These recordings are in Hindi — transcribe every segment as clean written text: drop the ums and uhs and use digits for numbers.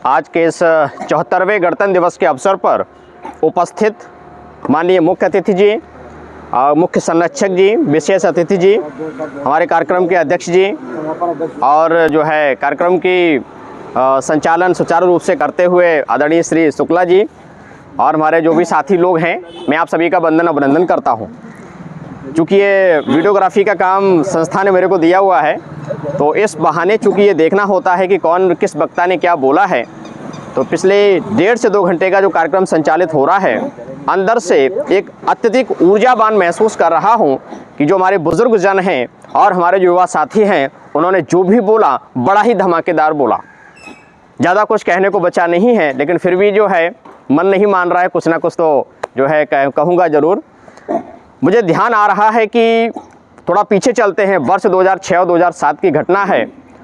आज के इस 74वें गणतंत्र दिवस के अवसर पर उपस्थित माननीय मुख्य अतिथि जी, मुख्य संरक्षक जी, विशेष अतिथि जी, हमारे कार्यक्रम के अध्यक्ष जी और जो है कार्यक्रम की संचालन सुचारू रूप से करते हुए आदरणीय श्री शुक्ला जी और हमारे जो भी साथी लोग हैं, मैं आप सभी का वंदन अभिनंदन करता हूं। चूँकि ये वीडियोग्राफी का काम संस्था ने मेरे को दिया हुआ है, तो इस बहाने चूँकि ये देखना होता है कि कौन किस वक्ता ने क्या बोला है, तो पिछले 1.5 से 2 घंटे का जो कार्यक्रम संचालित हो रहा है, अंदर से एक अत्यधिक ऊर्जावान महसूस कर रहा हूँ कि जो हमारे बुजुर्ग जन हैं और हमारे युवा साथी हैं, उन्होंने जो भी बोला बड़ा ही धमाकेदार बोला। ज़्यादा कुछ कहने को बचा नहीं है, लेकिन फिर भी जो है मन नहीं मान रहा है, कुछ ना कुछ तो जो है कहूँगा ज़रूर। मुझे ध्यान आ रहा है कि थोड़ा पीछे चलते हैं, वर्ष 2006 और 2007 की घटना है।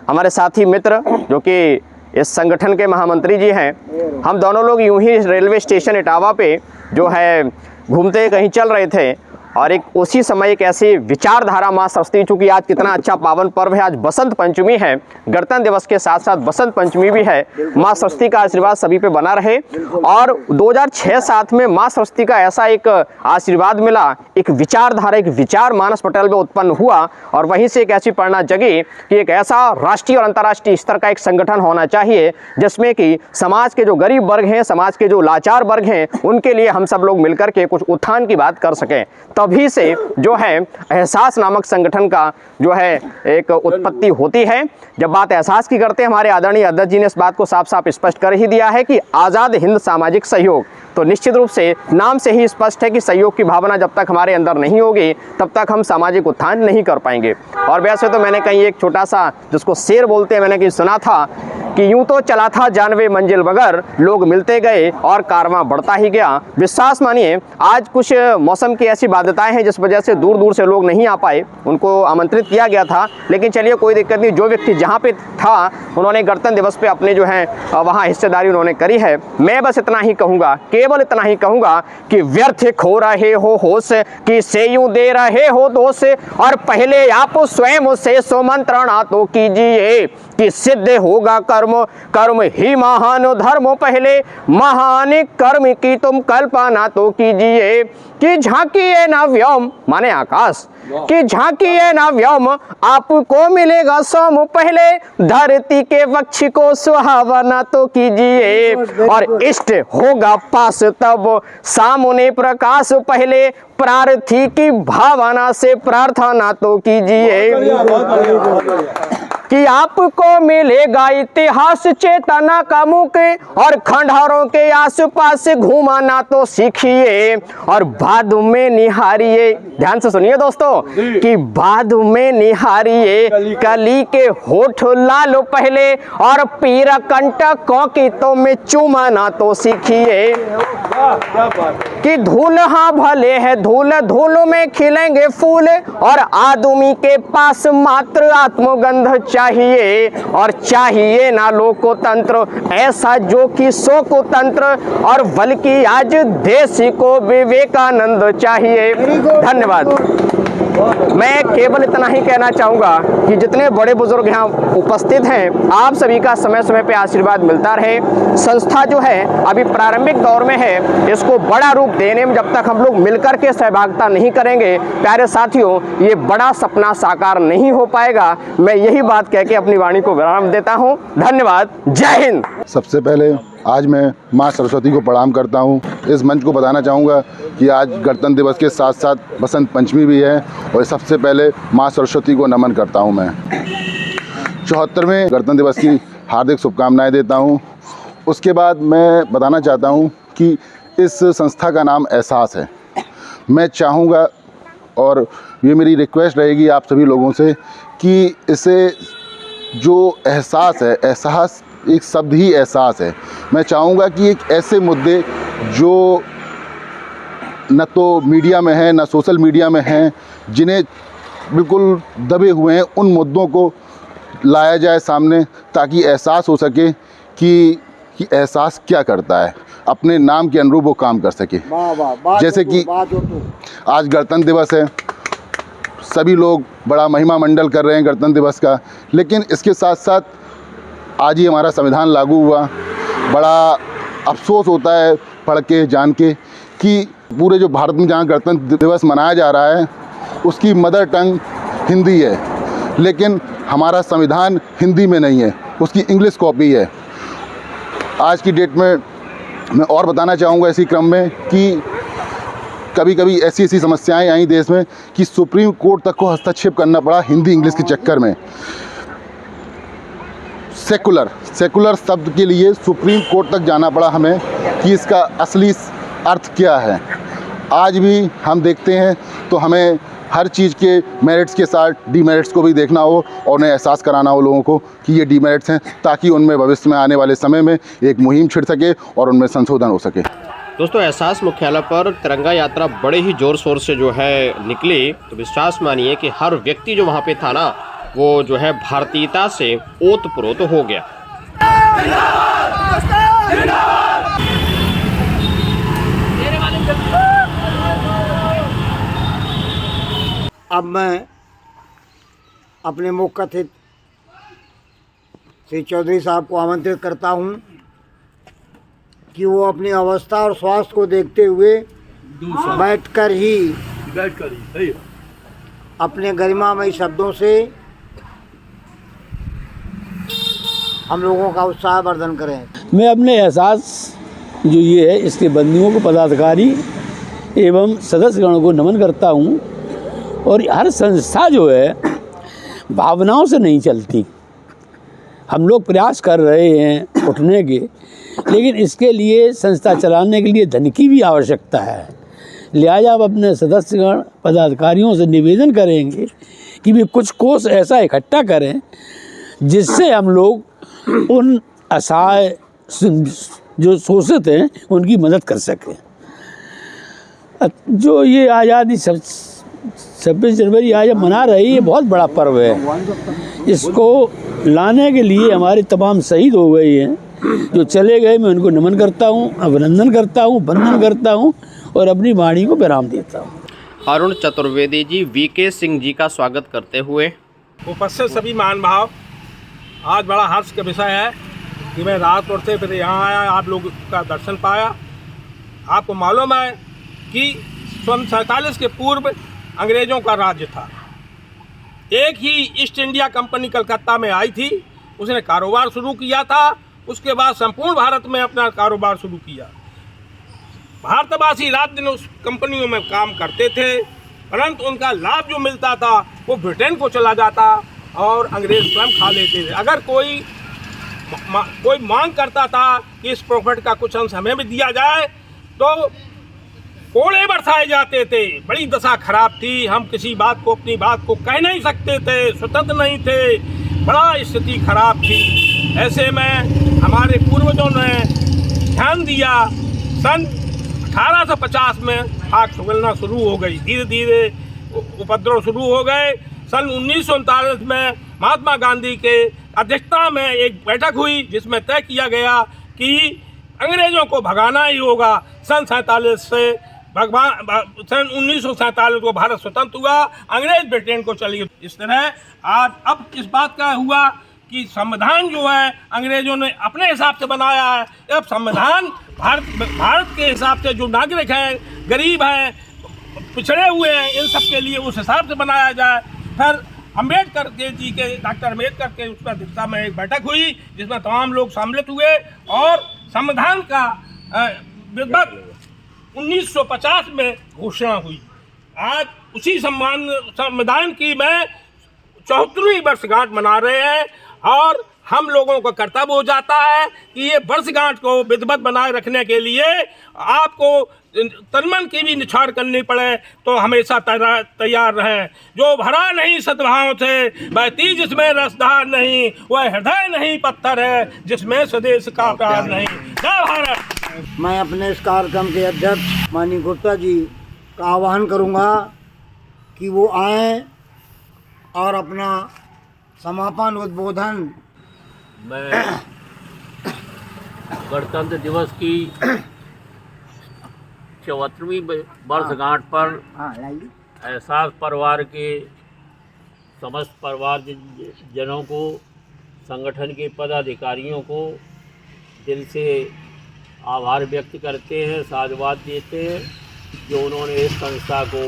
हमारे साथी मित्र जो कि इस संगठन के महामंत्री जी हैं, हम दोनों लोग यूं ही रेलवे स्टेशन इटावा पे जो है घूमते कहीं चल रहे थे और एक उसी समय एक ऐसी विचारधारा माँ सरस्वती, चूँकि आज कितना अच्छा पावन पर्व है, आज बसंत पंचमी है, गणतंत्र दिवस के साथ साथ बसंत पंचमी भी है। माँ सरस्वती का आशीर्वाद सभी पे बना रहे। और 2006-07 में माँ सरस्वती का ऐसा एक आशीर्वाद मिला, एक विचारधारा, एक विचार मानस पटेल में उत्पन्न हुआ और वहीं से एक ऐसी प्रेरणा जगी कि एक ऐसा राष्ट्रीय और अंतर्राष्ट्रीय स्तर का एक संगठन होना चाहिए जिसमें कि समाज के जो गरीब वर्ग हैं, समाज के जो लाचार वर्ग हैं, उनके लिए हम सब लोग मिलकर के कुछ उत्थान की बात कर सकें। तभी से जो है एहसास नामक संगठन का जो है एक उत्पत्ति होती है। जब बात एहसास की करते हैं, हमारे आदरणीय अध्यक्ष जी ने इस बात को साफ साफ स्पष्ट कर ही दिया है कि आज़ाद हिंद सामाजिक सहयोग, तो निश्चित रूप से नाम से ही स्पष्ट है कि सहयोग की भावना जब तक हमारे अंदर नहीं होगी तब तक हम सामाजिक उत्थान नहीं कर पाएंगे। और वैसे तो मैंने कहीं एक छोटा सा जिसको शेर बोलते हैं, मैंने कहीं सुना था कि यूं तो चला था जानवे मंजिल मगर लोग मिलते गए और कारवां बढ़ता ही गया। विश्वास मानिए, आज कुछ मौसम की ऐसी बाध्यताएं हैं जिस वजह से दूर दूर से लोग नहीं आ पाए, उनको आमंत्रित किया गया था, लेकिन चलिए कोई दिक्कत नहीं। जो व्यक्ति जहाँ पे था उन्होंने गणतंत्र दिवस पे अपने जो है वहाँ हिस्सेदारी उन्होंने करी है। मैं बस इतना ही कहूँगा, केवल इतना ही कहूँगा कि व्यर्थ खो रहे हो होश, कि से यूं दे रहे हो दोष, और पहले आप स्वयं से सुमंत्रणा तो कीजिए कि सिद्ध होगा कर्म, कर्म ही महान धर्म, पहले महान कर्म की तुम कल्पना तो कीजिए। कि झांकिए ना व्योम माने आकाश, कि झांकिए ना व्योम आपको मिलेगा सोम, पहले धरती के वक्ष को सुहावना तो कीजिए। और इष्ट होगा पास तब सामने प्रकाश, पहले प्रार्थी की भावना से प्रार्थना तो कीजिए। कि आपको मिलेगा इतिहास चेतना का मुख, और खंडहरों के आसपास घुमाना तो सीखिए। और बाद में निहारिए, ध्यान से सुनिए दोस्तों, कि बाद में निहारिए कली के होठ लाल पहले, और पीर कंटकों की तो में चुमाना तो सीखिए। कि धूल हाँ भले है धूल, धूल में खिलेंगे फूल, और आदमी के पास मात्र आत्मगंध चाहिए। और चाहिए ना लोकतंत्र ऐसा जो कि शोकतंत्र, और बल्कि आज देश को विवेकानंद चाहिए। धन्यवाद। मैं केवल इतना ही कहना चाहूँगा कि जितने बड़े बुजुर्ग यहाँ उपस्थित हैं, आप सभी का समय समय पे आशीर्वाद मिलता रहे। संस्था जो है अभी प्रारंभिक दौर में है, इसको बड़ा रूप देने में जब तक हम लोग मिलकर के सहभागिता नहीं करेंगे, प्यारे साथियों, ये बड़ा सपना साकार नहीं हो पाएगा। मैं यही बात कह के अपनी वाणी को विराम देता हूँ। धन्यवाद। जय हिंद। सबसे पहले आज मैं माँ सरस्वती को प्रणाम करता हूँ। इस मंच को बताना चाहूँगा कि आज गणतंत्र दिवस के साथ साथ बसंत पंचमी भी है, और सबसे पहले माँ सरस्वती को नमन करता हूँ। मैं 74वें गणतंत्र दिवस की हार्दिक शुभकामनाएं देता हूँ। उसके बाद मैं बताना चाहता हूँ कि इस संस्था का नाम एहसास है। मैं चाहूँगा और ये मेरी रिक्वेस्ट रहेगी आप सभी लोगों से कि इसे जो एहसास है, एहसास एक शब्द ही एहसास है। मैं चाहूँगा कि एक ऐसे मुद्दे जो न तो मीडिया में हैं न सोशल मीडिया में हैं, जिन्हें बिल्कुल दबे हुए हैं, उन मुद्दों को लाया जाए सामने, ताकि एहसास हो सके कि एहसास क्या करता है, अपने नाम के अनुरूप वो काम कर सके। जैसे कि आज गणतंत्र दिवस है, सभी लोग बड़ा महिमा मंडल कर रहे हैं गणतंत्र दिवस का, लेकिन इसके साथ साथ आज ही हमारा संविधान लागू हुआ बड़ा अफसोस होता है पढ़ के जान के कि पूरे जो भारत में जहाँ गणतंत्र दिवस मनाया जा रहा है उसकी मदर टंग हिंदी है, लेकिन हमारा संविधान हिंदी में नहीं है, उसकी इंग्लिश कॉपी है। आज की डेट में मैं और बताना चाहूँगा इसी क्रम में कि कभी कभी ऐसी समस्याएं आई देश में कि सुप्रीम कोर्ट तक को हस्तक्षेप करना पड़ा हिंदी इंग्लिश के चक्कर में। सेकुलर शब्द के लिए सुप्रीम कोर्ट तक जाना पड़ा हमें कि इसका असली अर्थ क्या है। आज भी हम देखते हैं तो हमें हर चीज़ के मेरिट्स के साथ डीमेरिट्स को भी देखना हो और उन्हें एहसास कराना हो लोगों को कि ये डीमेरिट्स हैं, ताकि उनमें भविष्य में आने वाले समय में एक मुहिम छिड़ सके और उनमें संशोधन हो सके। दोस्तों, एहसास मुख्यालय पर तिरंगा यात्रा बड़े ही ज़ोर शोर से जो है निकली, तो विश्वास मानिए कि हर व्यक्ति जो वहाँ पे था ना, वो जो है भारतीयता से ओतप्रोत हो गया। अब मैं अपने मुख्य अतिथि श्री चौधरी साहब को आमंत्रित करता हूं कि वो अपनी अवस्था और स्वास्थ्य को देखते हुए बैठकर ही अपने गरिमामयी शब्दों से हम लोगों का उत्साहवर्धन करें। मैं अपने एहसास जो ये है इसके बंदियों को, पदाधिकारी एवं सदस्यगण को नमन करता हूँ। और हर संस्था जो है भावनाओं से नहीं चलती। हम लोग प्रयास कर रहे हैं उठने के, लेकिन इसके लिए संस्था चलाने के लिए धन की भी आवश्यकता है। लिहाजा अब अपने सदस्यगण पदाधिकारियों से निवेदन करेंगे कि वे कुछ कोष ऐसा इकट्ठा करें जिससे हम लोग उन असहाय जो शोषित हैं उनकी मदद कर सकें। जो ये आज़ादी 26 जनवरी आज मना रही है, बहुत बड़ा पर्व है। इसको लाने के लिए हमारे तमाम शहीद हो गए हैं जो चले गए। मैं उनको नमन करता हूँ, अभिनंदन करता हूँ, वंदन करता हूँ और अपनी वाणी को विराम देता हूँ। अरुण चतुर्वेदी जी वीके सिंह जी का स्वागत करते हुए। उपस्थित सभी महान भाव, आज बड़ा हर्ष का विषय है कि मैं रातपुर से फिर यहाँ आया, आप लोग का दर्शन पाया। आपको मालूम है कि 47 के पूर्व अंग्रेज़ों का राज्य था। एक ही ईस्ट इंडिया कंपनी कलकत्ता में आई थी, उसने कारोबार शुरू किया था। उसके बाद संपूर्ण भारत में अपना कारोबार शुरू किया। भारतवासी रात दिन उस कंपनियों में काम करते थे, परंतु उनका लाभ जो मिलता था वो ब्रिटेन को चला जाता और अंग्रेज़ स्वयं खा लेते थे। अगर कोई मांग करता था कि इस प्रॉफिट का कुछ अंश हमें भी दिया जाए तो कोड़े बरसाए जाते थे। बड़ी दशा खराब थी। हम किसी बात को, अपनी बात को कह नहीं सकते थे, स्वतंत्र नहीं थे, बड़ा स्थिति खराब थी। ऐसे में हमारे पूर्वजों ने ध्यान दिया। सन 1850 में आग सुगलना शुरू हो गई, धीरे धीरे उपद्रव शुरू हो गए। सन 1939 में महात्मा गांधी के अध्यक्षता में एक बैठक हुई जिसमें तय किया गया कि अंग्रेज़ों को भगाना ही होगा। सन 47 से सन 1947 को भारत स्वतंत्र हुआ, अंग्रेज ब्रिटेन को चली। इस तरह आज अब इस बात का हुआ कि संविधान जो है अंग्रेजों ने अपने हिसाब से बनाया है। अब संविधान भारत के हिसाब से जो नागरिक हैं, गरीब हैं, पिछड़े हुए हैं, इन सब के लिए उस हिसाब से बनाया जाए। फिर अम्बेडकर जी के, डॉक्टर अम्बेडकर के उसका अध्यक्षता में एक बैठक हुई जिसमें तमाम लोग सम्मिलित हुए और संविधान का लगभग 1950 में घोषणा हुई। आज उसी संविधान की मैं 74वीं वर्षगांठ मना रहे हैं और हम लोगों का कर्तव्य हो जाता है कि ये वर्षगांठ को विधिवत बनाए रखने के लिए आपको तन मन की भी निछाड़ करनी पड़े तो हमेशा तैयार रहें। जो भरा नहीं सद्भाव से बहती जिसमें रसधार नहीं, वह हृदय नहीं पत्थर है जिसमें स्वदेश का प्यार नहीं। जय भारत। मैं अपने इस कार्यक्रम के अध्यक्ष माननीय गुप्ता जी का आह्वान करूंगा कि वो आएँ और अपना समापन उद्बोधन। मैं गणतंत्र दिवस की 74वीं वर्षगांठ पर एहसास परिवार के समस्त परिवार जनों को, संगठन के पदाधिकारियों को दिल से आभार व्यक्त करते हैं, साधुवाद देते हैं जो उन्होंने इस संस्था को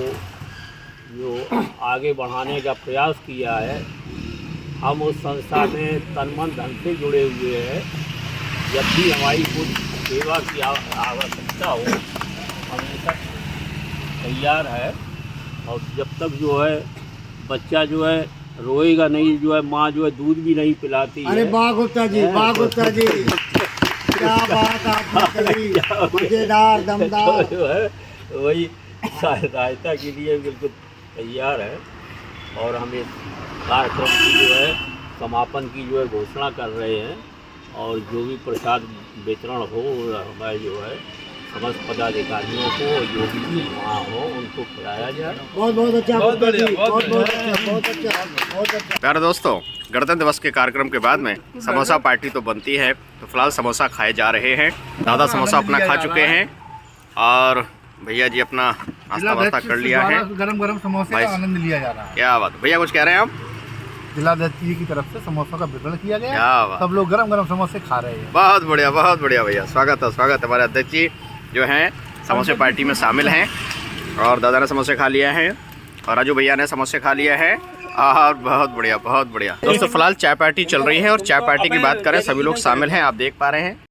जो आगे बढ़ाने का प्रयास किया है। हम उस संस्था में तन मन धन से जुड़े हुए हैं। जब भी हमारी कुछ सेवा की आवश्यकता हो हमेशा तैयार है। और जब तक जो है बच्चा जो है रोएगा नहीं, जो है माँ जो है दूध भी नहीं पिलाती है। अरे वाह गुप्ता जी, वाह गुप्ता जी, क्या बात आपने कही, मजेदार, दमदार। जो है वही सहायता के लिए बिल्कुल तैयार है। और हम इस कार्यक्रम की जो है समापन की जो है घोषणा कर रहे हैं। और जो भी प्रसाद वितरण हो हमारे जो है समस्त पदाधिकारियों को जो भी वहाँ हो उनको खिलाया जाए। बहुत बहुत अच्छा, बहुत बढ़िया, बहुत बहुत अच्छा, बहुत अच्छा, बहुत अच्छा। प्यारे दोस्तों, गणतंत्र दिवस के कार्यक्रम के बाद में समोसा पार्टी तो बनती है, तो फिलहाल समोसा खाए जा रहे हैं। दादा समोसा अपना खा चुके हैं और भैया जी अपना नाश्ता वास्ता कर लिया है। गरम गरम समोसे का आनंद लिया जा रहा है। क्या बात, भैया कुछ कह रहे हैं आप? जिलाध्यक्ष जी की तरफ से समोसों का वितरण किया गया, क्या बात, सब लोग गरम गरम समोसे खा रहे हैं। बहुत बढ़िया भैया, स्वागत है हमारे अध्यक्ष जी जो हैं समोसे पार्टी में शामिल हैं। और दादा ने समोसे खा लिया है और राजू भैया ने समोसे खा लिया है। और बहुत बढ़िया दोस्तों, फिलहाल चाय पार्टी चल रही है और चाय पार्टी की बात करें सभी लोग शामिल हैं, आप देख पा रहे हैं।